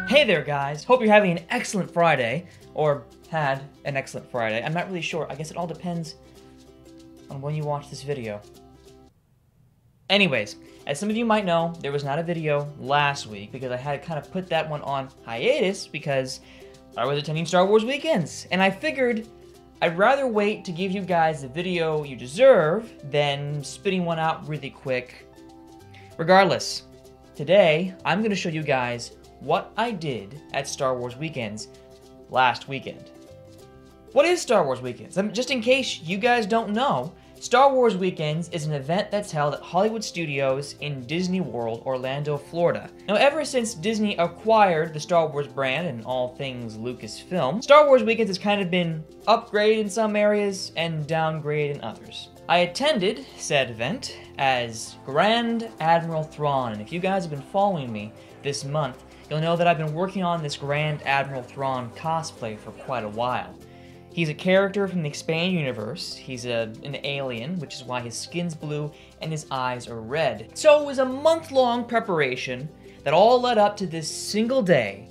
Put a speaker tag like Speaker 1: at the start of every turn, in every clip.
Speaker 1: Hey there guys, hope you're having an excellent Friday, or had an excellent Friday. I'm not really sure, I guess it all depends on when you watch this video. Anyways, as some of you might know, there was not a video last week because I had to kind of put that one on hiatus because I was attending Star Wars weekends, and I figured I'd rather wait to give you guys the video you deserve than spitting one out really quick. Regardless, today I'm going to show you guys what I did at Star Wars Weekends last weekend. What is Star Wars Weekends? Just in case you guys don't know, Star Wars Weekends is an event that's held at Hollywood Studios in Disney World, Orlando, Florida. Now, ever since Disney acquired the Star Wars brand and all things Lucasfilm, Star Wars Weekends has kind of been upgraded in some areas and downgraded in others. I attended said event as Grand Admiral Thrawn, and if you guys have been following me this month, you'll know that I've been working on this Grand Admiral Thrawn cosplay for quite a while. He's a character from the expanded universe. He's an alien, which is why his skin's blue and his eyes are red. So it was a month-long preparation that all led up to this single day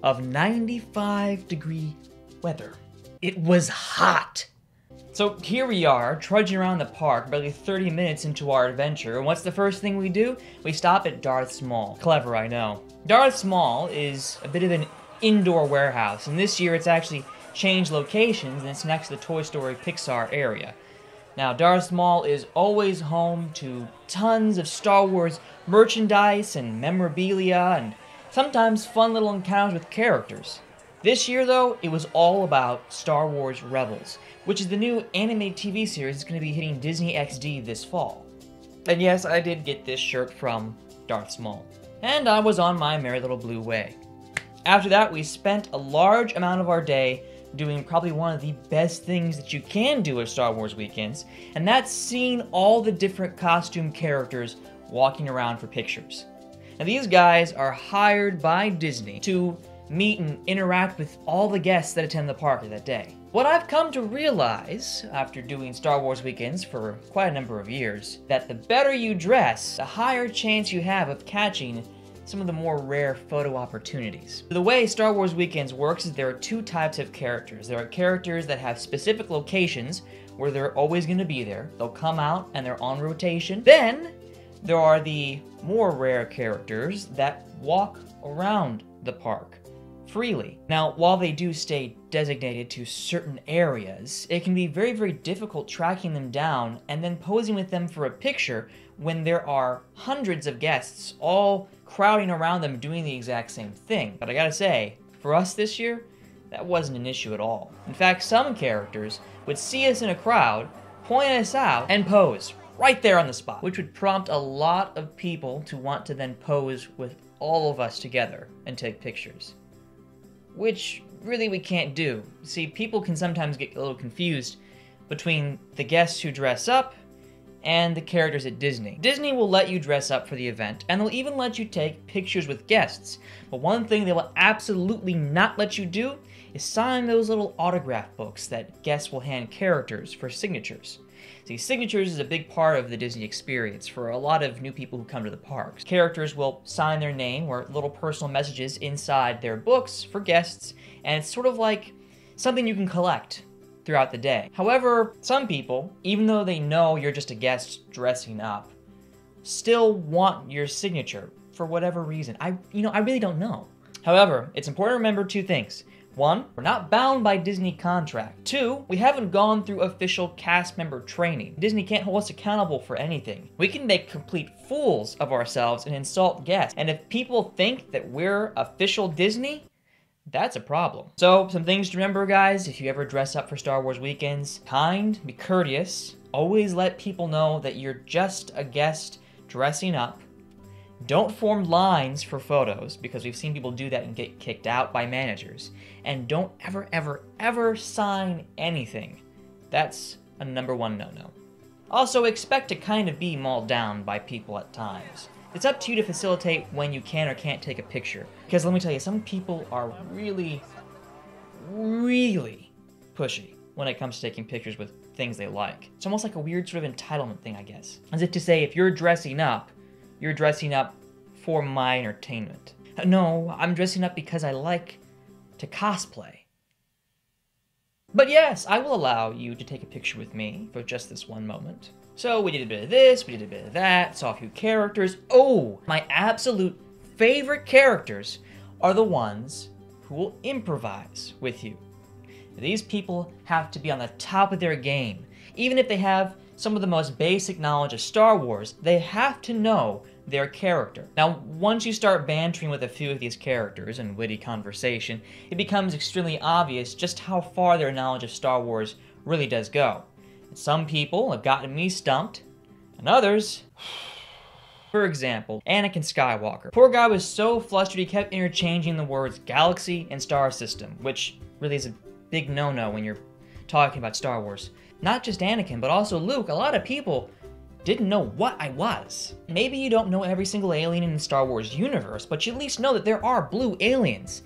Speaker 1: of 95-degree weather. It was hot! So here we are, trudging around the park, barely 30 minutes into our adventure, and what's the first thing we do? We stop at Darth's Mall. Clever, I know. Darth's Mall is a bit of an indoor warehouse, and this year it's actually changed locations, and it's next to the Toy Story Pixar area. Now, Darth's Mall is always home to tons of Star Wars merchandise and memorabilia, and sometimes fun little encounters with characters. This year, though, it was all about Star Wars Rebels, which is the new animated TV series that's going to be hitting Disney XD this fall. And yes, I did get this shirt from Darth's Mall. And I was on my merry little blue way. After that, we spent a large amount of our day doing probably one of the best things that you can do at Star Wars Weekends, and that's seeing all the different costume characters walking around for pictures. Now, these guys are hired by Disney to meet and interact with all the guests that attend the park that day. What I've come to realize, after doing Star Wars Weekends for quite a number of years, that the better you dress, the higher chance you have of catching some of the more rare photo opportunities. The way Star Wars Weekends works is there are two types of characters. There are characters that have specific locations where they're always going to be there. They'll come out and they're on rotation. Then there are the more rare characters that walk around the park freely. Now, while they do stay designated to certain areas, it can be very, very difficult tracking them down and then posing with them for a picture when there are hundreds of guests all crowding around them doing the exact same thing. But I gotta say, for us this year, that wasn't an issue at all. In fact, some characters would see us in a crowd, point us out, and pose right there on the spot, which would prompt a lot of people to want to then pose with all of us together and take pictures. Which really we can't do. See, people can sometimes get a little confused between the guests who dress up and the characters at Disney. Disney will let you dress up for the event, and they'll even let you take pictures with guests. But one thing they will absolutely not let you do is sign those little autograph books that guests will hand characters for signatures. See, signatures is a big part of the Disney experience for a lot of new people who come to the parks. Characters will sign their name or little personal messages inside their books for guests, and it's sort of like something you can collect throughout the day. However, some people, even though they know you're just a guest dressing up, still want your signature for whatever reason. I really don't know. However, it's important to remember two things. One, we're not bound by Disney contract. Two, we haven't gone through official cast member training. Disney can't hold us accountable for anything. We can make complete fools of ourselves and insult guests. And if people think that we're official Disney, that's a problem. So, some things to remember, guys, if you ever dress up for Star Wars Weekends: kind, be courteous, always let people know that you're just a guest dressing up. Don't form lines for photos, because we've seen people do that and get kicked out by managers. And don't ever, ever, ever sign anything. That's a #1 no-no. Also, expect to kind of be mauled down by people at times. It's up to you to facilitate when you can or can't take a picture. Because let me tell you, some people are really, really pushy when it comes to taking pictures with things they like. It's almost like a weird sort of entitlement thing, I guess. As if to say, if you're dressing up for my entertainment. No, I'm dressing up because I like to cosplay. But yes, I will allow you to take a picture with me for just this one moment. So we did a bit of this, we did a bit of that, saw a few characters. Oh, my absolute favorite characters are the ones who will improvise with you. These people have to be on the top of their game. Even if they have some of the most basic knowledge of Star Wars, they have to know their character. Now, once you start bantering with a few of these characters in witty conversation, it becomes extremely obvious just how far their knowledge of Star Wars really does go. And some people have gotten me stumped, and others... For example, Anakin Skywalker. Poor guy was so flustered he kept interchanging the words galaxy and star system, which really is a big no-no when you're talking about Star Wars. Not just Anakin, but also Luke. A lot of people didn't know what I was. Maybe you don't know every single alien in the Star Wars universe, but you at least know that there are blue aliens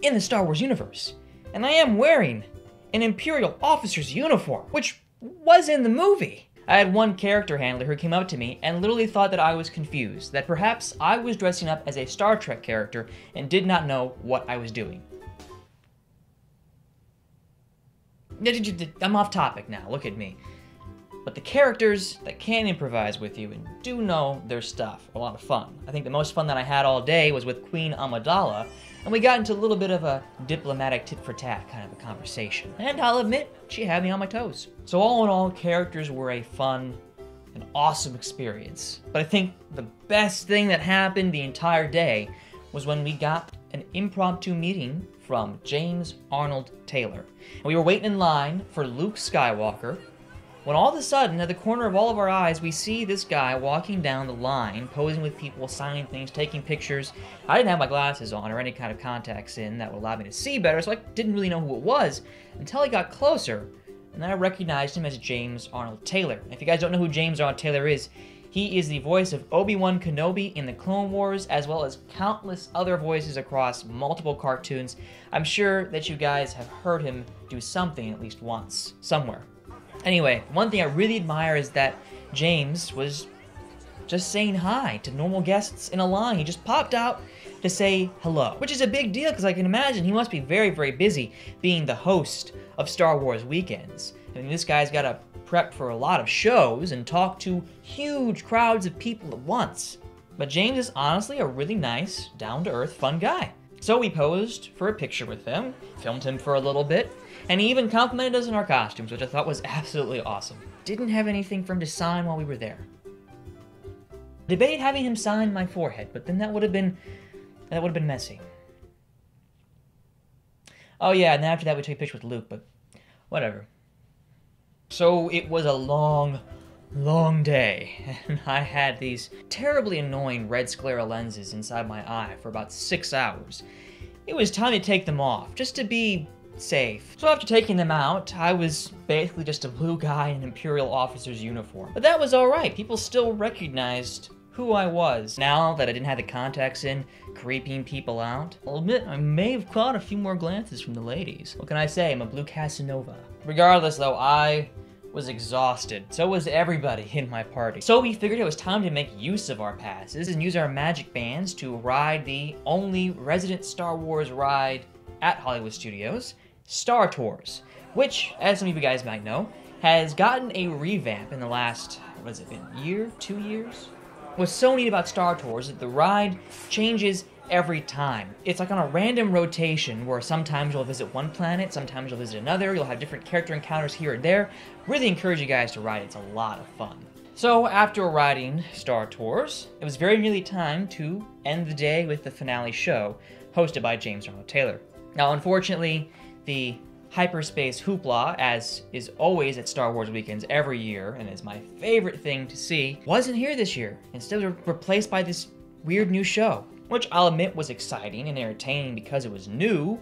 Speaker 1: in the Star Wars universe. And I am wearing an Imperial officer's uniform, which was in the movie. I had one character handler who came up to me and literally thought that I was confused, that perhaps I was dressing up as a Star Trek character and did not know what I was doing. I'm off topic now, look at me. But the characters that can improvise with you and do know their stuff are a lot of fun. I think the most fun that I had all day was with Queen Amidala, and we got into a little bit of a diplomatic tit-for-tat kind of a conversation. And I'll admit, she had me on my toes. So all in all, characters were a fun and awesome experience. But I think the best thing that happened the entire day was when we got an impromptu meeting from James Arnold Taylor. And we were waiting in line for Luke Skywalker, when all of a sudden, at the corner of all of our eyes, we see this guy walking down the line, posing with people, signing things, taking pictures. I didn't have my glasses on or any kind of contacts in that would allow me to see better, so I didn't really know who it was until I got closer, and then I recognized him as James Arnold Taylor. If you guys don't know who James Arnold Taylor is, he is the voice of Obi-Wan Kenobi in the Clone Wars, as well as countless other voices across multiple cartoons. I'm sure that you guys have heard him do something at least once, somewhere. Anyway, one thing I really admire is that James was just saying hi to normal guests in a line. He just popped out to say hello, which is a big deal because I can imagine he must be very, very busy being the host of Star Wars Weekends. I mean, this guy's got to prep for a lot of shows and talk to huge crowds of people at once. But James is honestly a really nice, down-to-earth, fun guy. So we posed for a picture with him, filmed him for a little bit, and he even complimented us on our costumes, which I thought was absolutely awesome. Didn't have anything for him to sign while we were there. Debated having him sign my forehead, but then that would have been messy. Oh yeah, and then after that we took a picture with Luke, but whatever. So it was a long day, and I had these terribly annoying red sclera lenses inside my eye for about 6 hours. It was time to take them off, just to be safe. So after taking them out, I was basically just a blue guy in an Imperial officer's uniform. But that was alright, people still recognized who I was. Now that I didn't have the contacts in, creeping people out, I'll admit I may have caught a few more glances from the ladies. What can I say, I'm a blue Casanova. Regardless though, I was exhausted. So was everybody in my party. So we figured it was time to make use of our passes and use our magic bands to ride the only resident Star Wars ride at Hollywood Studios, Star Tours, which, as some of you guys might know, has gotten a revamp in the last, what has it been, year, 2 years? What's so neat about Star Tours is that the ride changes every time. It's like on a random rotation where sometimes you'll visit one planet, sometimes you'll visit another, you'll have different character encounters here and there. Really encourage you guys to ride it, it's a lot of fun. So after riding Star Tours, it was very nearly time to end the day with the finale show, hosted by James Arnold Taylor. Now unfortunately, the hyperspace hoopla, as is always at Star Wars Weekends every year, and is my favorite thing to see, wasn't here this year. Instead, it was replaced by this weird new show, which I'll admit was exciting and entertaining because it was new,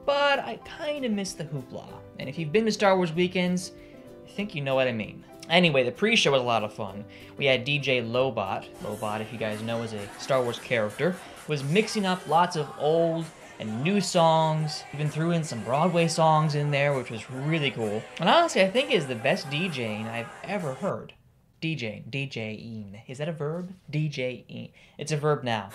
Speaker 1: but I kinda missed the hoopla. And if you've been to Star Wars Weekends, I think you know what I mean. Anyway, the pre-show was a lot of fun. We had DJ Lobot, if you guys know, is a Star Wars character, was mixing up lots of old and new songs, even threw in some Broadway songs in there, which was really cool. And honestly, I think is the best DJing I've ever heard. DJing. Is that a verb? DJing. It's a verb now.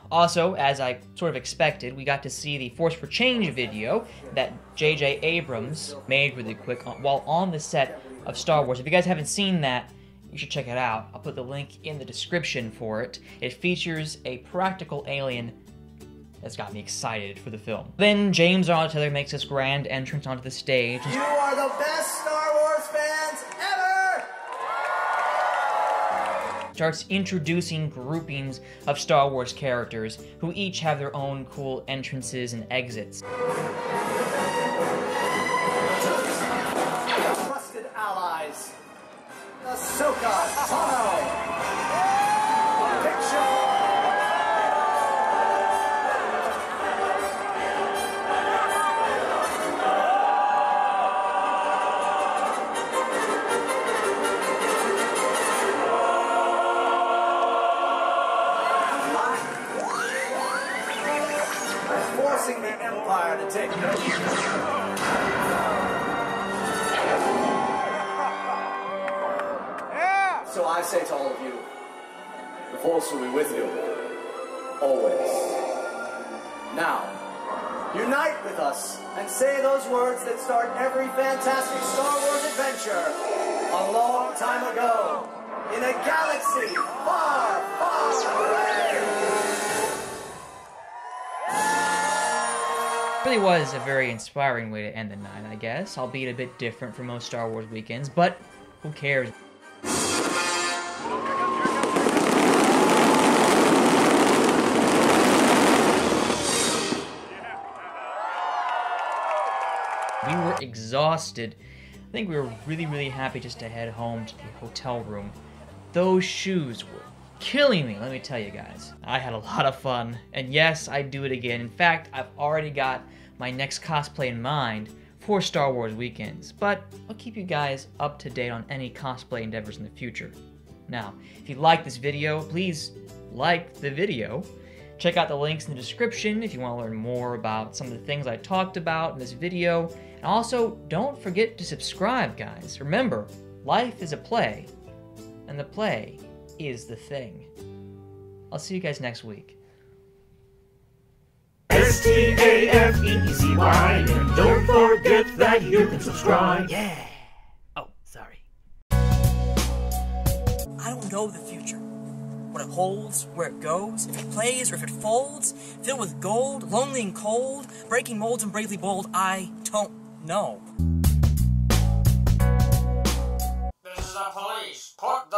Speaker 1: Also, as I sort of expected, we got to see the Force for Change video that J.J. Abrams made really quick while on the set of Star Wars. If you guys haven't seen that, you should check it out. I'll put the link in the description for it. It features a practical alien that's got me excited for the film. Then James Arnold Taylor makes his grand entrance onto the stage.
Speaker 2: You are the best Star Wars fans ever!
Speaker 1: Starts introducing groupings of Star Wars characters who each have their own cool entrances and exits.
Speaker 2: Trusted allies, Ahsoka Tano, Picture. Forcing the Empire to take note. So I say to all of you, the Force will be with you, always. Now, unite with us and say those words that start every fantastic Star Wars adventure a long time ago, in a galaxy far, far away.
Speaker 1: Really was a very inspiring way to end the night, I guess, albeit a bit different from most Star Wars weekends, but who cares? We were exhausted. I think we were really happy just to head home to the hotel room. Those shoes were killing me, let me tell you guys. I had a lot of fun, and yes, I'd do it again. In fact, I've already got my next cosplay in mind for Star Wars weekends, but I'll keep you guys up to date on any cosplay endeavors in the future. Now, if you like this video, please like the video. Check out the links in the description if you want to learn more about some of the things I talked about in this video. And also, don't forget to subscribe, guys. Remember, life is a play, and the play is the thing. I'll see you guys next week.
Speaker 3: Stafeezy, and don't forget that you can subscribe.
Speaker 1: Yeah! Oh, sorry.
Speaker 4: I don't know the future. What it holds, where it goes, if it plays or if it folds, filled with gold, lonely and cold, breaking molds and bravely bold, I don't know.
Speaker 5: This is the police. Put the